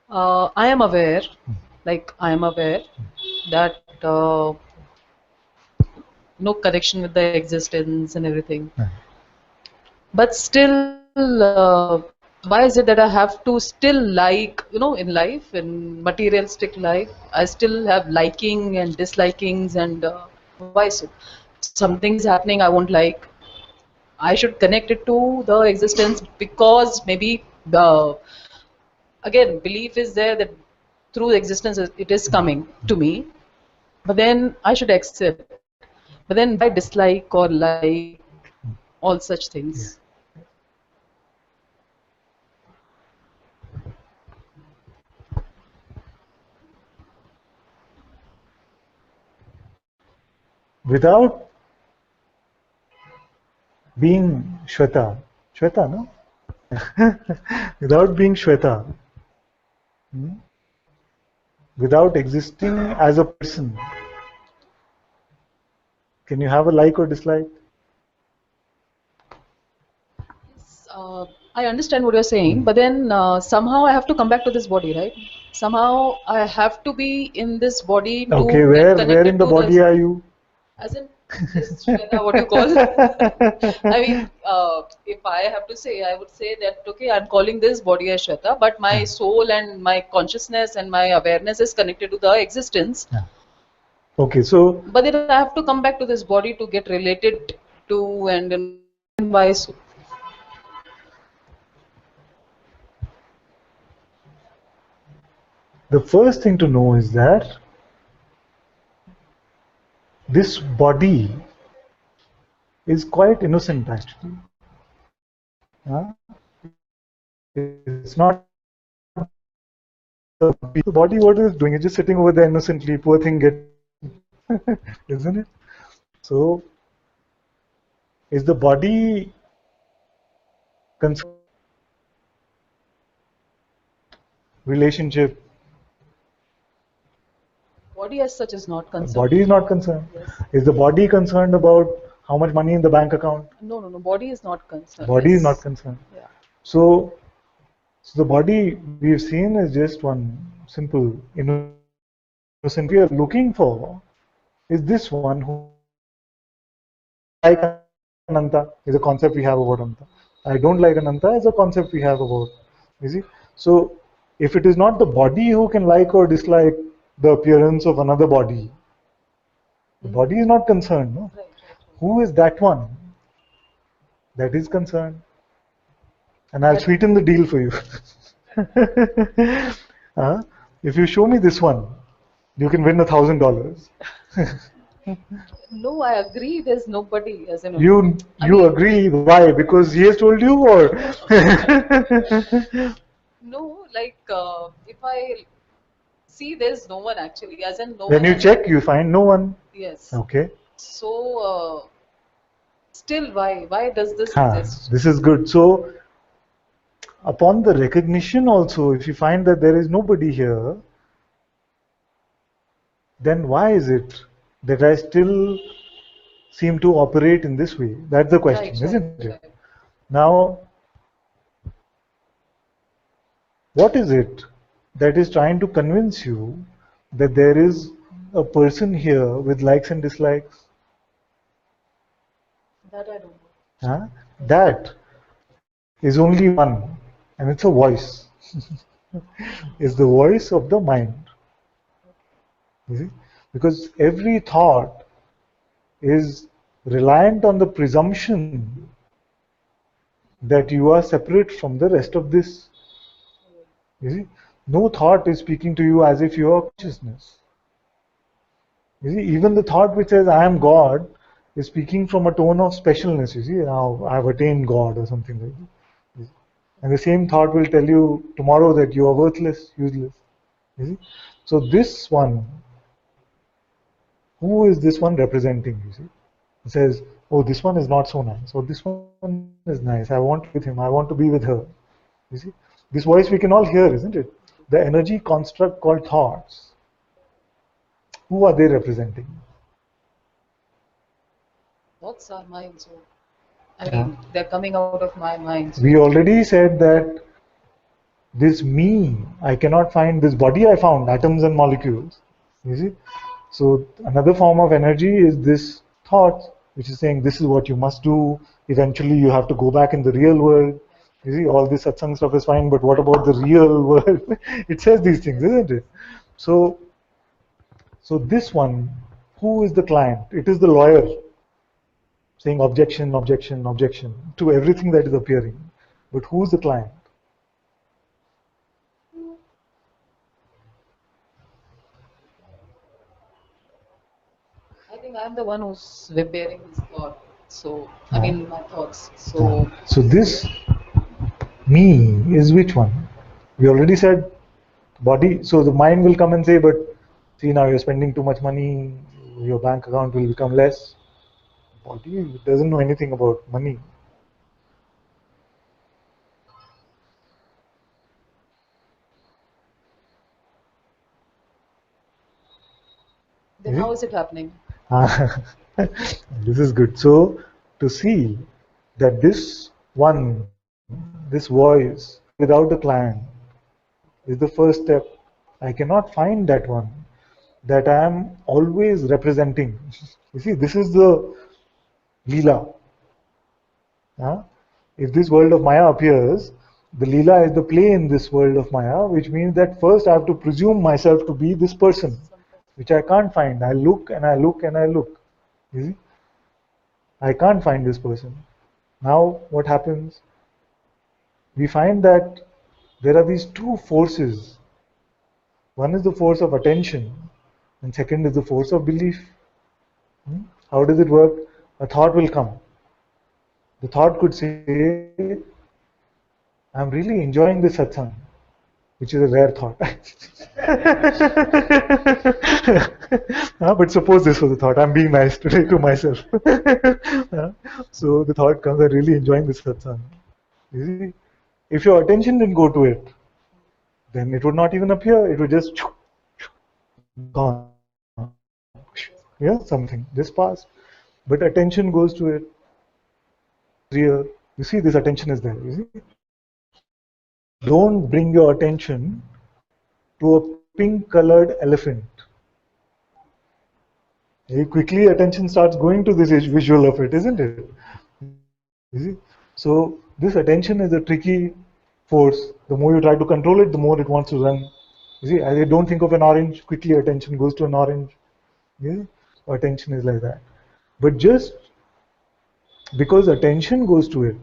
I am aware, like I am aware that no connection with the existence and everything. Right. But still, why is it that I have to still like, in life, in materialistic life, I still have liking and dislikings, and why so? Something is happening I won't like. I should connect it to the existence because maybe the again belief is there that through existence it is coming to me. But then I should accept. But then why dislike or like all such Yeah. things? Without being Shweta, Shweta, no? Without being Shweta, hmm, without existing as a person, can you have a like or dislike? I understand what you're saying, but then somehow I have to come back to this body, right? Somehow I have to be in this body Okay, to get where in connected the to body this. are you? As in this Shweta, what you call? I mean, if I have to say, I would say that okay, I'm calling this body as Shweta, but my Ah, soul and my consciousness and my awareness is connected to the existence. ah. Okay, so But then I have to come back to this body to get related to, and why so? the first thing to know is that this body is quite innocent actually. Huh? It's not the body, what is doing? It's just sitting over there innocently. Poor thing, get isn't it? So, is the body concerned relationship? Body as such is not concerned. Body is not concerned. Yes. Is the body concerned about how much money in the bank account? No, no, no. Body is not concerned. Body is not Yes. concerned. Yeah. So, so the body we've seen is just one simple innocent. We are looking for is this one who like Ananta is a concept we have about Ananta. I don't like Ananta is a concept we have about. You see? So if it is not the body who can like or dislike the appearance of another body, the body is not concerned. No? Right, right, Who is that one that is concerned? And I'll right. That sweeten the deal for you. uh, if you show me this one, you can win $1,000. no, I agree. There's nobody as in. I You mean, agree? Why? Because he has told you, or no. Like if I see, there's no one actually. As in, no when one you has. check, you find no one. Yes. Okay. So still, why? Why does this exist? This is good. So, upon the recognition, also, if you find that there is nobody here, then why is it that I still seem to operate in this way? That's the Right, question, right, isn't it? right. Now, what is it that is trying to convince you that there is a person here with likes and dislikes? That I don't know. Huh? That is only one, and it's a voice. It's the voice of the mind. You see? Because every thought is reliant on the presumption that you are separate from the rest of this. You see? No thought is speaking to you as if you are consciousness. You see, even the thought which says I am God is speaking from a tone of specialness. You see, now I have attained God or something like that. And the same thought will tell you tomorrow that you are worthless, useless. You see? So this one, who is this one representing? You see, it says, "Oh, this one is not so nice. Oh, this one is nice. I want to be with him. I want to be with her." You see, this voice we can all hear, isn't it? The energy construct called thoughts. Who are they representing? Thoughts are mine, so I Uh, mean they're coming out of my mind. So we already said that this me, I cannot find this body I found, atoms and molecules. You see? So another form of energy is this thought, which is saying this is what you must do. Eventually you have to go back in the real world. You see, all this satsang stuff is fine, but what about the real world? It says these things, isn't it? So, so this one, who is the client? It is the lawyer saying objection, objection, objection to everything that is appearing. But who is the client? I think I'm the one who's bearing his thought. So, I Uh, mean, my thoughts. So, so this me is which one? We already said body. So the mind will come and say, but see, now you're spending too much money, your bank account will become less. Body doesn't know anything about money. then how is it happening? This is good. So to see that this one, this voice without a client is the first step. I cannot find that one that I am always representing. You see, this is the Leela. Huh? If this world of Maya appears, the Leela is the play in this world of Maya, which means that first I have to presume myself to be this person, which I can't find. I look and I look and I look. You see? I can't find this person. Now, what happens? We find that there are these two forces. One is the force of attention, and second is the force of belief. How does it work? A thought will come. The thought could say, I'm really enjoying this satsang, which is a rare thought. But suppose this was a thought, I'm being nice today to myself. So the thought comes, I'm really enjoying this satsang. You see, if your attention didn't go to it, then it would not even appear, it would just gone. Yeah, something, just pass. But attention goes to it. Here, you see, this attention is there. You see, don't bring your attention to a pink colored elephant. Very quickly attention starts going to this visual of it, isn't it? You see? So this attention is a tricky force. The more you try to control it, the more it wants to run. You see, I don't think of an orange, quickly attention goes to an orange. You see? Attention is like that. But just because attention goes to it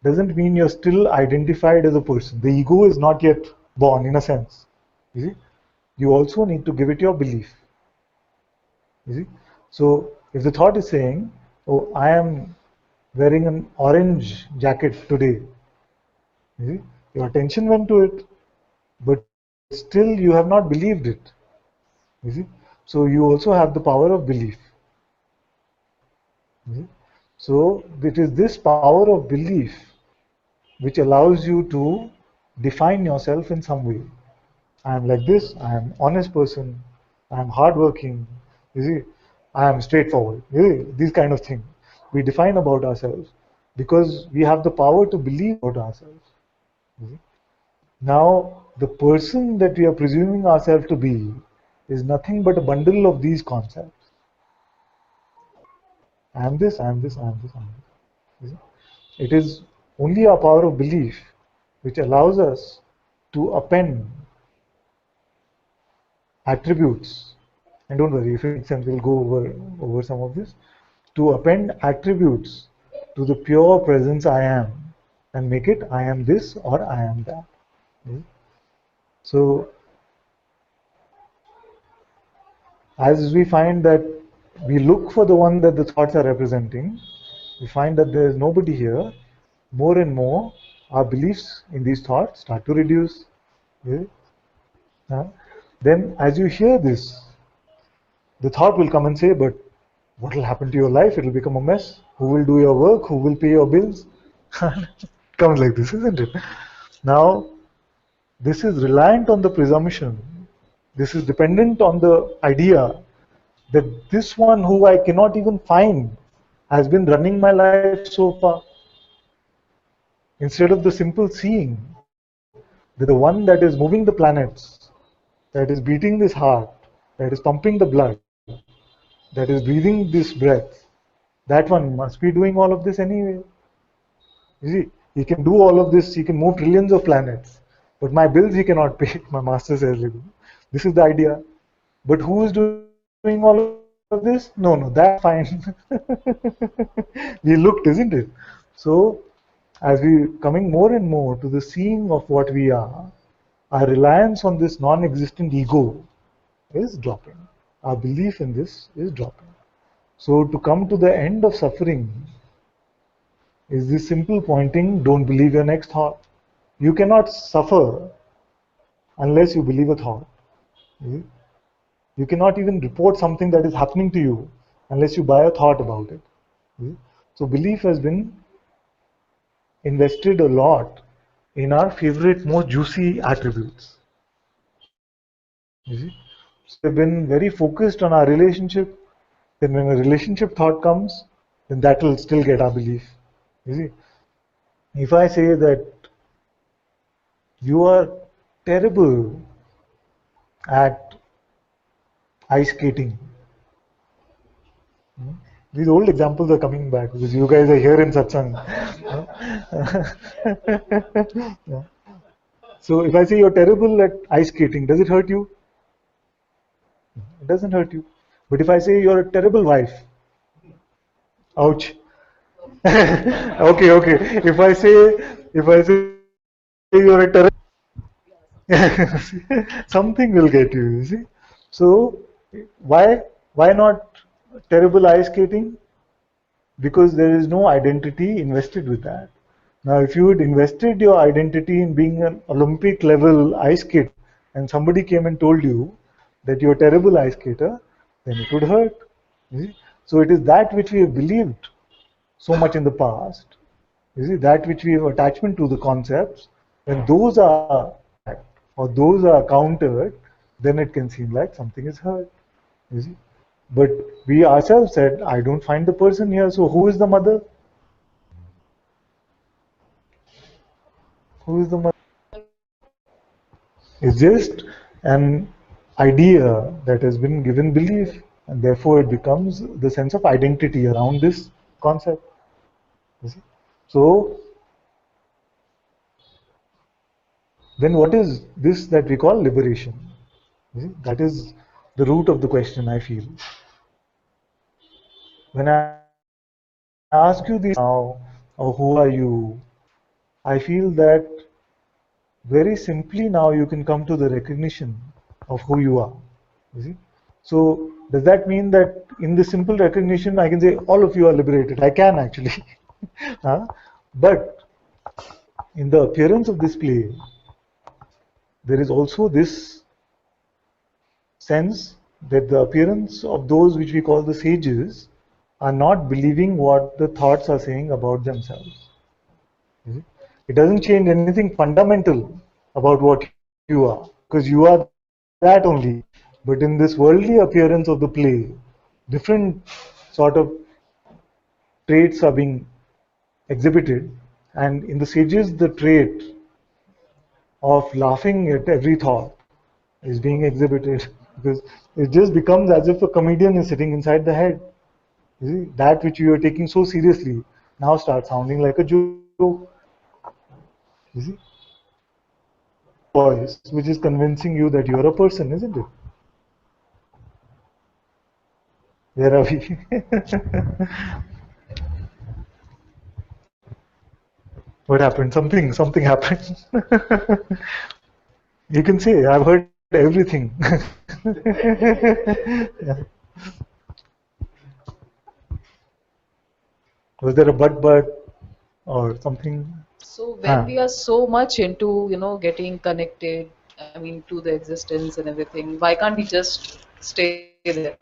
doesn't mean you're still identified as a person. The ego is not yet born in a sense. You see? You also need to give it your belief. You see? So if the thought is saying, oh, I am wearing an orange jacket today, you see? Your attention went to it, but still you have not believed it. You see? So you also have the power of belief. You see? So it is this power of belief which allows you to define yourself in some way. I am like this, I am honest person, I am hardworking, you see, I am straightforward, you see, these kind of things. We define about ourselves because we have the power to believe about ourselves. You see? Now, the person that we are presuming ourselves to be is nothing but a bundle of these concepts. I am this, I am this, I am this, I am this. You see? It is only our power of belief which allows us to append attributes, and don't worry, if it makes sense, we'll go over some of this, to append attributes to the pure presence I am and make it I am this or I am that. So as we find that we look for the one that the thoughts are representing, we find that there is nobody here. More and more our beliefs in these thoughts start to reduce. Then as you hear this, the thought will come and say, but what will happen to your life? It will become a mess. Who will do your work? Who will pay your bills? Comes like this, isn't it? Now, this is reliant on the presumption. This is dependent on the idea that this one who I cannot even find has been running my life so far. Instead of the simple seeing the one that is moving the planets, that is beating this heart, that is pumping the blood, that is breathing this breath, that one must be doing all of this anyway. You see, he can do all of this, he can move trillions of planets, but my bills he cannot pay. My master says, this is the idea. But who is doing all of this? No, that's fine. We looked, isn't it? So, as we coming more and more to the seeing of what we are, our reliance on this non-existent ego is dropping. Our belief in this is dropping. So, to come to the end of suffering is this simple pointing, don't believe your next thought. You cannot suffer unless you believe a thought. You cannot even report something that is happening to you unless you buy a thought about it. So belief has been invested a lot in our favorite, most juicy attributes. So we've been very focused on our relationship. Then when a relationship thought comes, then that will still get our belief. You see, if I say that you are terrible at ice skating, these old examples are coming back because you guys are here in Satsang. Yeah. So if I say you're terrible at ice skating, does it hurt you? It doesn't hurt you. But if I say you're a terrible wife, ouch. Okay. If I say you're a terrible, something will get you. You see. So why not terrible ice skating? Because there is no identity invested with that. Now, if you had invested your identity in being an Olympic level ice skater and somebody came and told you that you're a terrible ice skater, then it would hurt. You see? So it is that which we have believed so much in the past, you see, that which we have attachment to the concepts, when those are attacked or those are countered, then it can seem like something is hurt. You see? But we ourselves said, I don't find the person here, so who is the mother? Who is the mother? It's just an idea that has been given belief, and therefore it becomes the sense of identity around this concept. You see? So, then what is this that we call liberation? You see? That is the root of the question, I feel. When I ask you this now, or who are you, I feel that very simply now you can come to the recognition of who you are. You see? So does that mean that in the simple recognition I can say all of you are liberated? I can actually. But in the appearance of this play, there is also this sense that the appearance of those which we call the sages are not believing what the thoughts are saying about themselves. It doesn't change anything fundamental about what you are, because you are that only. But in this worldly appearance of the play, different sort of traits are being exhibited, and in the sages, the trait of laughing at every thought is being exhibited, because it just becomes as if a comedian is sitting inside the head. You see, that which you are taking so seriously now starts sounding like a joke. You see, voice which is convincing you that you're a person, isn't it? Where are we? What happened? Something happened. You can say, I've heard everything. Yeah. Was there a but or something? So when we are so much into, getting connected, I mean, to the existence and everything, why can't we just stay there?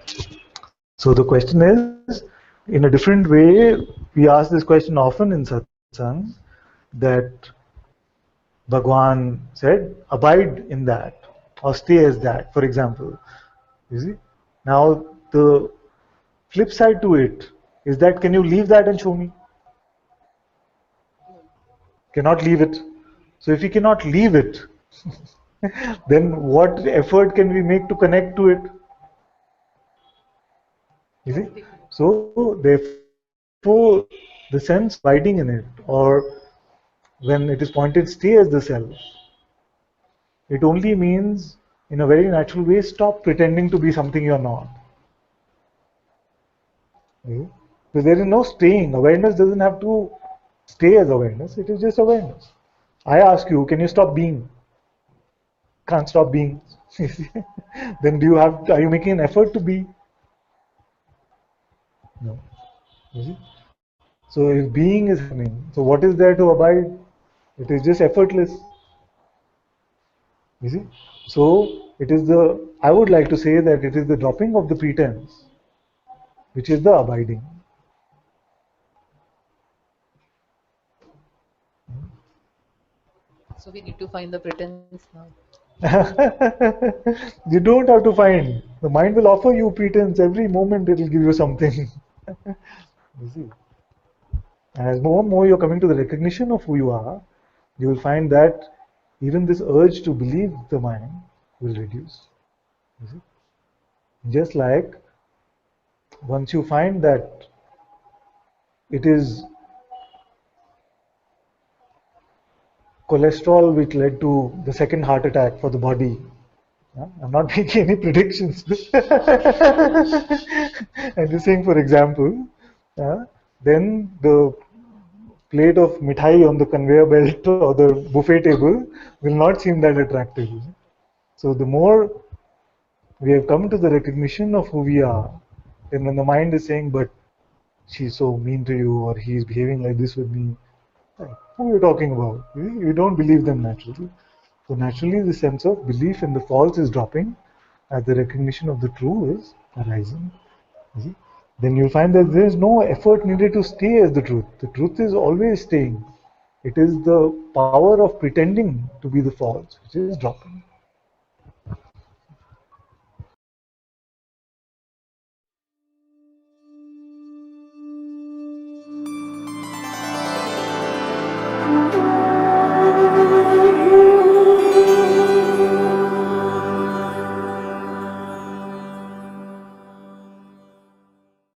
So the question is, in a different way, we ask this question often in satsang, that Bhagwan said, abide in that or stay as that, for example. You see? Now, the flip side to it is that can you leave that and show me? Cannot leave it. So if you cannot leave it, then what effort can we make to connect to it? You see? So therefore, the sense of abiding in it, or when it is pointed stay as the self, it only means, in a very natural way, stop pretending to be something you're not. Okay? So there is no staying. Awareness doesn't have to stay as awareness. It is just awareness. I ask you, can you stop being? Can't stop being. Then are you making an effort to be? No. You see? So if being is happening, so what is there to abide? It is just effortless. You see? So I would like to say that it is the dropping of the pretense, which is the abiding. So we need to find the pretense now. You don't have to find. The mind will offer you pretense every moment. It will give you something. You see? And as more and more you're coming to the recognition of who you are, you will find that even this urge to believe the mind will reduce. You see? Just like once you find that it is cholesterol which led to the second heart attack for the body. I'm not making any predictions. I'm just saying, for example, then the plate of mithai on the conveyor belt or the buffet table will not seem that attractive. So the more we have come to the recognition of who we are, then when the mind is saying, but she's so mean to you, or he's behaving like this with me, who are you talking about? You don't believe them naturally. So naturally the sense of belief in the false is dropping as the recognition of the true is arising. You see? Then you'll find that there is no effort needed to stay as the truth. The truth is always staying. It is the power of pretending to be the false which is dropping.